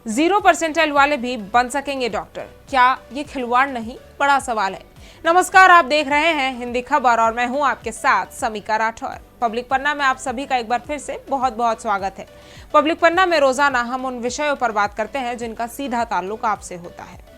0% वाले भी बन सकेंगे डॉक्टर। क्या ये खिलवाड़ नहीं? बड़ा सवाल है। नमस्कार, आप देख रहे हैं हिंदी खबर और मैं हूं आपके साथ समीका राठौर। पब्लिक पन्ना में आप सभी का एक बार फिर से बहुत बहुत स्वागत है। पब्लिक पन्ना में रोजाना हम उन विषयों पर बात करते हैं जिनका सीधा ताल्लुक आपसे होता है।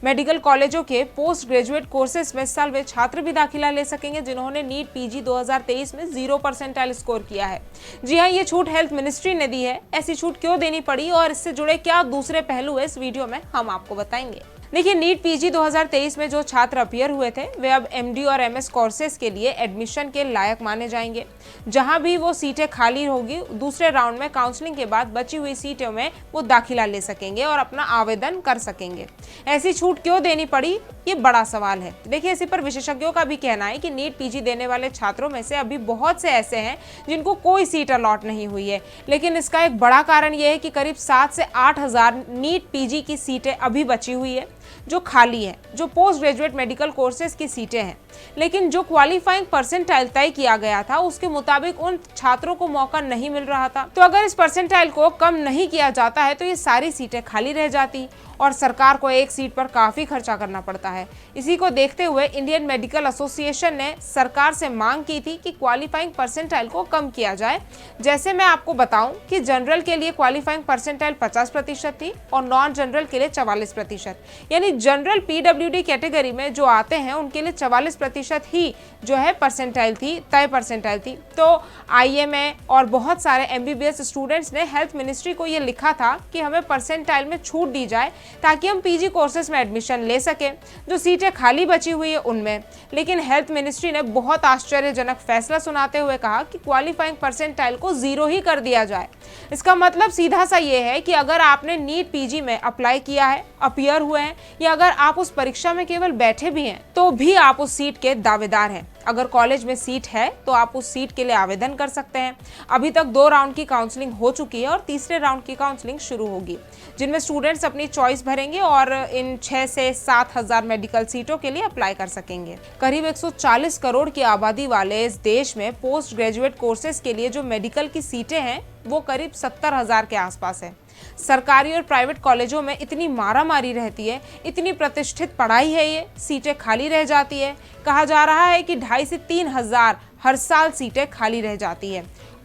मेडिकल कॉलेजों के पोस्ट ग्रेजुएट कोर्सेज में इस साल वे छात्र भी दाखिला ले सकेंगे जिन्होंने नीट पीजी 2023 में 0% स्कोर किया है। जी हां, ये छूट हेल्थ मिनिस्ट्री ने दी है। ऐसी छूट क्यों देनी पड़ी और इससे जुड़े क्या दूसरे पहलू है, इस वीडियो में हम आपको बताएंगे। देखिए, नीट पीजी 2023 में जो छात्र अपीयर हुए थे वे अब एमडी और एमएस कोर्सेज के लिए एडमिशन के लायक माने जाएंगे। जहां भी वो सीटें खाली होगी, दूसरे राउंड में काउंसलिंग के बाद बची हुई सीटों में वो दाखिला ले सकेंगे और अपना आवेदन कर सकेंगे। ऐसी छूट क्यों देनी पड़ी, ये बड़ा सवाल है। देखिए, इसी पर विशेषज्ञों का भी कहना है कि नीट पीजी देने वाले छात्रों में से अभी बहुत से ऐसे हैं जिनको कोई सीट अलॉट नहीं हुई है। लेकिन इसका एक बड़ा कारण ये है कि करीब 7 से 8 हजार नीट पीजी की सीटें अभी बची हुई है जो खाली है, जो पोस्ट ग्रेजुएट मेडिकल कोर्सेज की सीटें हैं। लेकिन जो क्वालिफाइंग परसेंटाइल तय किया गया था उसके मुताबिक उन छात्रों को मौका नहीं मिल रहा था। तो अगर इस परसेंटाइल को कम नहीं किया जाता है तो ये सारी सीटें खाली रह जाती और सरकार को एक सीट पर काफी खर्चा करना पड़ता है। इसी को देखते हुए इंडियन मेडिकल एसोसिएशन ने सरकार से मांग की थी कि क्वालिफाइंग परसेंटाइल को कम किया जाए। जैसे मैं आपको बताऊं कि जनरल के लिए क्वालिफाइंग परसेंटाइल 50% थी और नॉन जनरल के लिए 44%। यानी जनरल पीडब्ल्यूडी कैटेगरी में जो आते हैं उनके लिए 44% ही जो है परसेंटाइल थी, तय परसेंटाइल थी। तो आईएमए और बहुत सारे एमबीबीएस स्टूडेंट्स ने हेल्थ मिनिस्ट्री को ये लिखा था कि हमें परसेंटाइल में छूट दी जाए ताकि हम पीजी कोर्सेज में एडमिशन ले सकें जो सीटें खाली बची हुई है उनमें। लेकिन हेल्थ मिनिस्ट्री ने बहुत आश्चर्यजनक फैसला सुनाते हुए कहा कि क्वालिफाइंग परसेंटाइल को 0 ही कर दिया जाए। इसका मतलब सीधा सा ये है कि अगर आपने नीट पीजी में अप्लाई किया है, अपीयर हुए हैं या अगर आप उस परीक्षा में केवल बैठे भी हैं तो भी आप उस सीट के दावेदार हैं। अगर कॉलेज में सीट है तो आप उस सीट के लिए आवेदन कर सकते हैं। अभी तक 2 राउंड की काउंसलिंग हो चुकी है और तीसरे राउंड की काउंसलिंग शुरू होगी जिनमें स्टूडेंट्स अपनी चॉइस भरेंगे और इन 6 से 7 हजार मेडिकल सीटों के लिए अप्लाई कर सकेंगे। करीब 140 करोड़ की आबादी वाले इस देश में पोस्ट ग्रेजुएट कोर्सेज के लिए जो मेडिकल की सीटें हैं वो करीब 70 हजार के आसपास है। सरकारी और प्राइवेट कॉलेजों में इतनी मारामारी रहती है, इतनी प्रतिष्ठित पढ़ाई है, ये सीटें खाली रह जाती है। कहा जा रहा है कि 2.5 से 3 हजार हर साल सीटें खाली रह जाती है।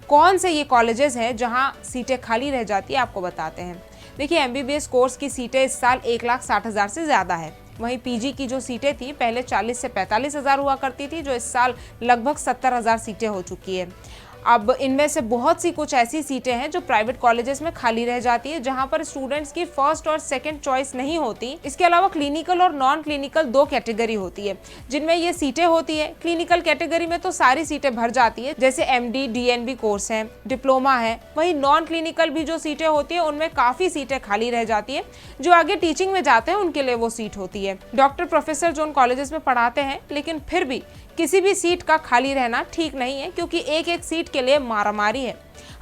कौन से ये कॉलेजेस हैं जहां सीटें खाली रह जाती है, आपको बताते हैं। देखिए, एमबीबीएस कोर्स की सीटें इस साल 1,60,000 से ज्यादा है। वहीं पीजी की जो सीटें थी पहले 40 से 45 हजार हुआ करती थी, जो इस साल लगभग 70 हजार सीटें हो चुकी है। अब इनमें से बहुत सी कुछ ऐसी सीटें हैं जो प्राइवेट कॉलेजेस में खाली रह जाती है जहां पर स्टूडेंट्स की फर्स्ट और सेकंड चॉइस नहीं होती। इसके अलावा क्लिनिकल और नॉन क्लिनिकल 2 कैटेगरी होती है जिनमें ये सीटें होती है। क्लिनिकल कैटेगरी में तो सारी सीटें भर जाती है, जैसे एमडी डीएनबी कोर्स है, डिप्लोमा है। वहीं नॉन क्लिनिकल भी जो सीटें होती है उनमें काफी सीटें खाली रह जाती है। जो आगे टीचिंग में जाते हैं उनके लिए वो सीट होती है। डॉक्टर प्रोफेसर जो उन कॉलेजेस में पढ़ाते हैं, लेकिन फिर भी किसी भी सीट का खाली रहना ठीक नहीं है क्योंकि एक एक सीट के लिए मारामारी है।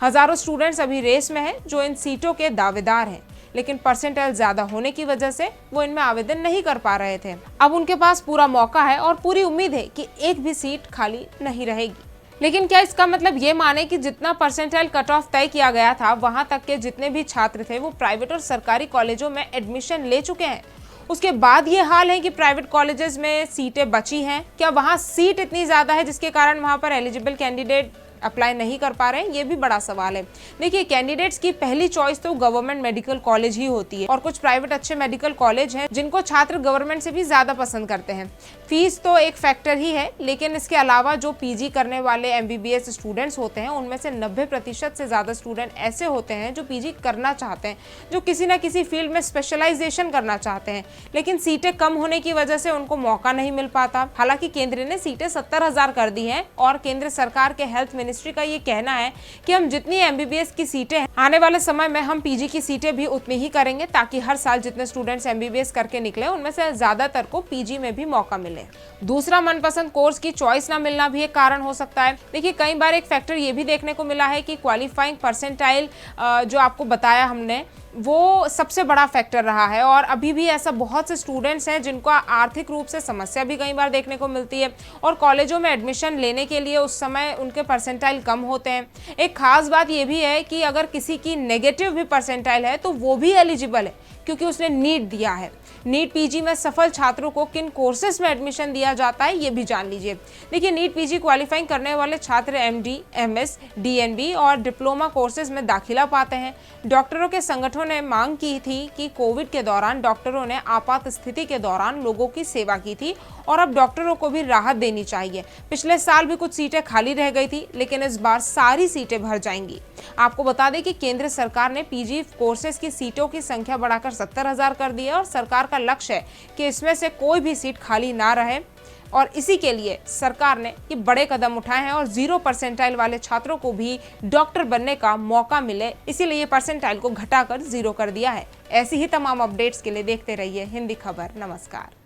हजारों स्टूडेंट्स अभी रेस में हैं जो इन सीटों के दावेदार हैं, लेकिन परसेंटाइल ज्यादा होने की वजह से वो इनमें आवेदन नहीं कर पा रहे थे। अब उनके पास पूरा मौका है और पूरी उम्मीद है कि एक भी सीट खाली नहीं रहेगी। लेकिन क्या इसका मतलब ये माने कि जितना परसेंटाइल कट ऑफ तय किया गया था वहां तक के जितने भी छात्र थे वो प्राइवेट और सरकारी कॉलेजों में एडमिशन ले चुके हैं? उसके बाद ये हाल है कि प्राइवेट कॉलेजेस में सीटें बची हैं। क्या वहां सीट इतनी ज्यादा है जिसके कारण वहां पर एलिजिबल कैंडिडेट अप्लाई नहीं कर पा रहे हैं? ये भी बड़ा सवाल है। देखिए, कैंडिडेट्स की पहली चॉइस तो गवर्नमेंट मेडिकल कॉलेज ही होती है और कुछ प्राइवेट अच्छे मेडिकल कॉलेज हैं जिनको छात्र गवर्नमेंट से भी ज्यादा पसंद करते हैं। फीस तो एक फैक्टर ही है, लेकिन इसके अलावा जो पीजी करने वाले एमबीबीएस स्टूडेंट्स होते हैं उनमें से 90% से ज्यादा स्टूडेंट ऐसे होते हैं जो पीजी करना चाहते हैं, जो किसी न किसी फील्ड में स्पेशलाइजेशन करना चाहते हैं, लेकिन सीटें कम होने की वजह से उनको मौका नहीं मिल पाता। हालांकि केंद्र ने सीटें 70 हजार कर दी हैं और केंद्र सरकार के हेल्थ मिनिस्ट्री का ये कहना है कि हम जितनी एमबीबीएस की सीटें हैं आने वाले समय में हम पीजी की सीटें भी उतनी ही करेंगे ताकि हर साल जितने स्टूडेंट्स एमबीबीएस करके निकले उनमें से ज्यादातर को पीजी में भी मौका मिले। दूसरा, मनपसंद कोर्स की चॉइस ना मिलना भी एक कारण हो सकता है। देखिए, कई बार एक फैक्टर ये भी देखने को मिला है कि क्वालिफाइंग परसेंटाइल जो आपको बताया हमने वो सबसे बड़ा फैक्टर रहा है और अभी भी ऐसा बहुत से स्टूडेंट्स हैं जिनको आर्थिक रूप से समस्या भी कई बार देखने को मिलती है और कॉलेजों में एडमिशन लेने के लिए उस समय उनके परसेंटाइल परसेंटाइल कम होते हैं। एक खास बात यह भी है कि अगर किसी की नेगेटिव भी परसेंटाइल है तो वो भी एलिजिबल है, क्योंकि उसने नीट दिया है। नीट पीजी में सफल छात्रों को किन कोर्सेज में एडमिशन दिया जाता है ये भी जान लीजिए। देखिए, नीट पीजी क्वालिफाइंग करने वाले छात्र एमडी, एमएस, डीएनबी और डिप्लोमा कोर्सेज में दाखिला पाते हैं। डॉक्टरों के संगठनों ने मांग की थी कि कोविड के दौरान डॉक्टरों ने आपात स्थिति के दौरान लोगों की सेवा की थी और अब डॉक्टरों को भी राहत देनी चाहिए। पिछले साल भी कुछ सीटें खाली रह गई थी, लेकिन इस बार सारी सीटें भर जाएंगी। आपको बता दें कि केंद्र सरकार ने पीजी कोर्सेज की सीटों की संख्या बढ़ाकर 70,000 कर दी है और सरकार का लक्ष्य है कि इसमें से कोई भी सीट खाली ना रहे, और इसी के लिए सरकार ने ये बड़े कदम उठाए हैं और 0 परसेंटाइल वाले छात्रों को भी डॉक्टर बनने का मौका मिले, इसीलिए परसेंटाइल को घटाकर 0 कर दिया है। ऐसी ही तमाम अपडेट्स के लिए देखते रहिए हिंदी खबर। नमस्कार।